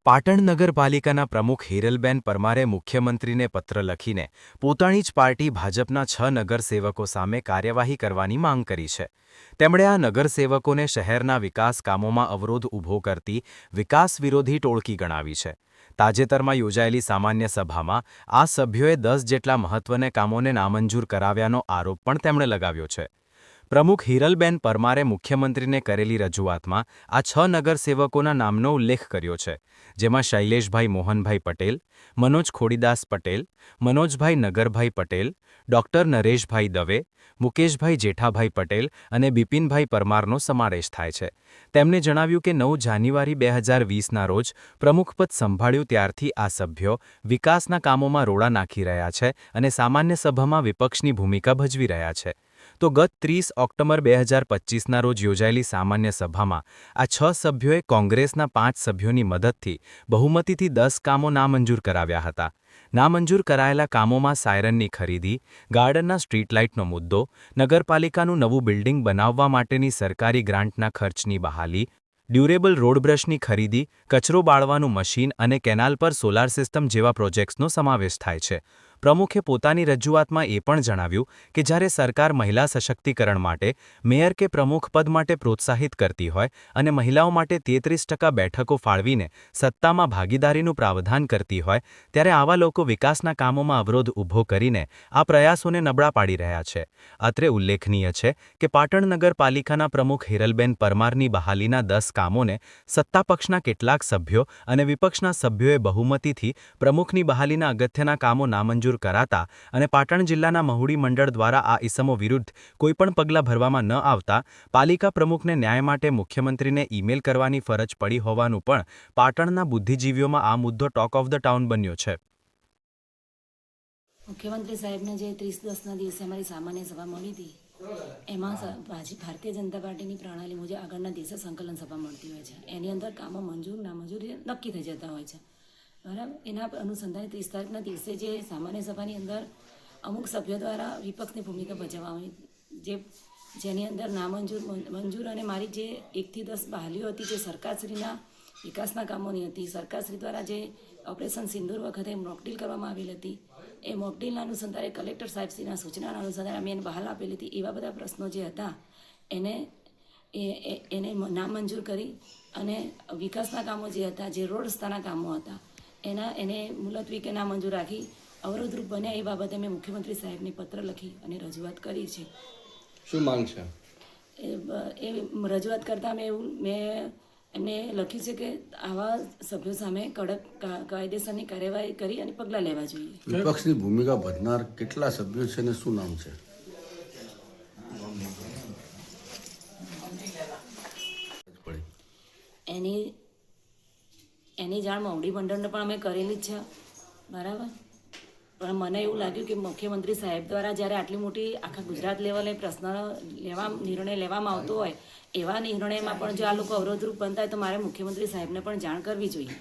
પાટણ નગરપાલિકાના પ્રમુખ હિરલબેન પરમારે મુખ્યમંત્રીને પત્ર લખીને પોતાની જ પાર્ટી ભાજપના 6 નગરસેવકો સામે કાર્યવાહી કરવાની માંગ કરી છે. તેમણે આ નગરસેવકોને શહેરના વિકાસ કામોમાં અવરોધ ઊભો કરતી વિકાસ વિરોધી ટોળકી ગણાવી છે. તાજેતરમાં યોજાયેલી સામાન્ય સભામાં આ સભ્યોએ 10 જેટલા મહત્વના કામોને નામંજૂર કરાવ્યાનો આરોપ પણ તેમણે લગાવ્યો છે. પ્રમુખ હિરલબેન પરમારે મુખ્યમંત્રીને કરેલી રજૂઆતમાં આ 6 નગરસેવકોના નામનો ઉલ્લેખ કર્યો છે, જેમાં શૈલેષભાઈ મોહનભાઈ પટેલ, મનોજ ખોડીદાસ પટેલ, મનોજભાઈ નગરભાઈ પટેલ, ડોક્ટર નરેશભાઈ દવે, મુકેશભાઈ જેઠાભાઈ પટેલ અને બિપિનભાઈ પરમારનો સમાવેશ થાય છે. તેમણે જણાવ્યું કે 9 જાન્યુઆરી 2020ના રોજ પ્રમુખપદ સંભાળ્યું ત્યારથી આ સભ્યો વિકાસના કામોમાં રોડા નાખી રહ્યા છે અને સામાન્ય સભામાં વિપક્ષની ભૂમિકા ભજવી રહ્યા છે. તો ગત 30 ઓક્ટોબર 2025ના રોજ યોજાયેલી સામાન્ય સભામાં આ 6 સભ્યોએ કોંગ્રેસના 5 સભ્યોની મદદથી બહુમતીથી 10 કામો નામંજૂર કરાવ્યા હતા. નામંજૂર કરાયેલા કામોમાં સાયરનની ખરીદી, ગાર્ડનના સ્ટ્રીટ લાઇટનો મુદ્દો, નગરપાલિકાનું નવું બિલ્ડિંગ બનાવવા માટેની સરકારી ગ્રાન્ટના ખર્ચની બહાલી, ડ્યુરેબલ રોડબ્રશની ખરીદી, કચરો બાળવાનું મશીન અને કેનાલ પર સોલાર સિસ્ટમ જેવા પ્રોજેક્ટ્સનો સમાવેશ થાય છે. પ્રમુખે પોતાની રજૂઆતમાં એ પણ જણાવ્યું કે જ્યારે સરકાર મહિલા સશક્તિકરણ માટે મેયર કે પ્રમુખ પદ માટે પ્રોત્સાહિત કરતી હોય અને મહિલાઓ માટે 33% બેઠકો ફાળવીને સત્તામાં ભાગીદારીનું પ્રાવધાન કરતી હોય, ત્યારે આવા લોકો વિકાસના કામોમાં અવરોધ ઊભો કરીને આ પ્રયાસોને નબળા પાડી રહ્યા છે. અત્રે ઉલ્લેખનીય છે કે પાટણ નગરપાલિકાના પ્રમુખ હિરલબેન પરમારની બહાલીના 10 કામોને સત્તાપક્ષના કેટલાક સભ્યો અને વિપક્ષના સભ્યોએ બહુમતીથી પ્રમુખની બહાલીના અગત્યના કામો નામંજૂર કરાતા અને પાટણ જિલ્લાના મહુડી મંડળ દ્વારા આ ઇસમો વિરુદ્ધ કોઈપણ પગલાં ભરવામાં ન આવતા પાલિકા પ્રમુખને ન્યાય માટે મુખ્યમંત્રીને ઈમેલ કરવાની ફરજ પડી હોવાનું પણ પાટણના બુદ્ધિજીવીઓમાં આ મુદ્દો ટોક ઓફ ધ ટાઉન બન્યો છે. મુખ્યમંત્રી સાહેબને જે 30/10ના દિવસે અમારી સામાન્ય સભા મળી હતી, એમાં ભારતીય જનતા પાર્ટીની પ્રણાલી મુજબ આગળના દિવસે સંકલન સભા મળતી હોય છે. એની અંદર કામો મંજૂર નામંજૂર નક્કી થઈ જતા હોય છે, બરાબર. એના અનુસંધાને 30 તારીખના દિવસે જે સામાન્ય સભાની અંદર અમુક સભ્યો દ્વારા વિપક્ષની ભૂમિકા ભજવવામાં જેની અંદર નામંજૂર, મંજૂર અને મારી જે 1 થી 10 બહાલીઓ હતી, જે સરકારશ્રીના વિકાસના કામોની હતી, સરકારશ્રી દ્વારા જે ઓપરેશન સિંદૂર વખતે મોકડ્રીલ કરવામાં આવેલી હતી, એ મોકડ્રીલના અનુસંધાને કલેક્ટર સાહેબશ્રીના સૂચનાના અનુસંધાને અમે એને બહાલ આપેલી હતી. એવા બધા પ્રશ્નો જે હતા એને નામંજૂર કરી અને વિકાસના કામો જે હતા, જે રોડ રસ્તાના કામો હતા, એને મુલતવી કે નામંજૂર રાખી અવરોધરૂપ બન્યા. એ બાબતે મેં મુખ્યમંત્રી સાહેબને પત્ર લખી અને રજૂઆત કરી છે. શું માંગ છે? એ રજૂઆત કરતાં મેં એમને લખ્યું છે કે આવા સભ્યો સામે કડક કાયદેસરની કાર્યવાહી કરી અને પગલાં લેવા જોઈએ. વિપક્ષની ભૂમિકા ભજનાર કેટલા સભ્યો છે અને શું નામ છે? એની જાણ મહુડી મંડળને પણ અમે કરેલી જ છે, બરાબર. પણ મને એવું લાગ્યું કે મુખ્યમંત્રી સાહેબ દ્વારા જ્યારે આટલી મોટી આખા ગુજરાત લેવલે નિર્ણય લેવામાં આવતો હોય, એવા નિર્ણયમાં પણ જો આ લોકો અવરોધરૂપ બનતા હોય તો મારે મુખ્યમંત્રી સાહેબને પણ જાણ કરવી જોઈએ.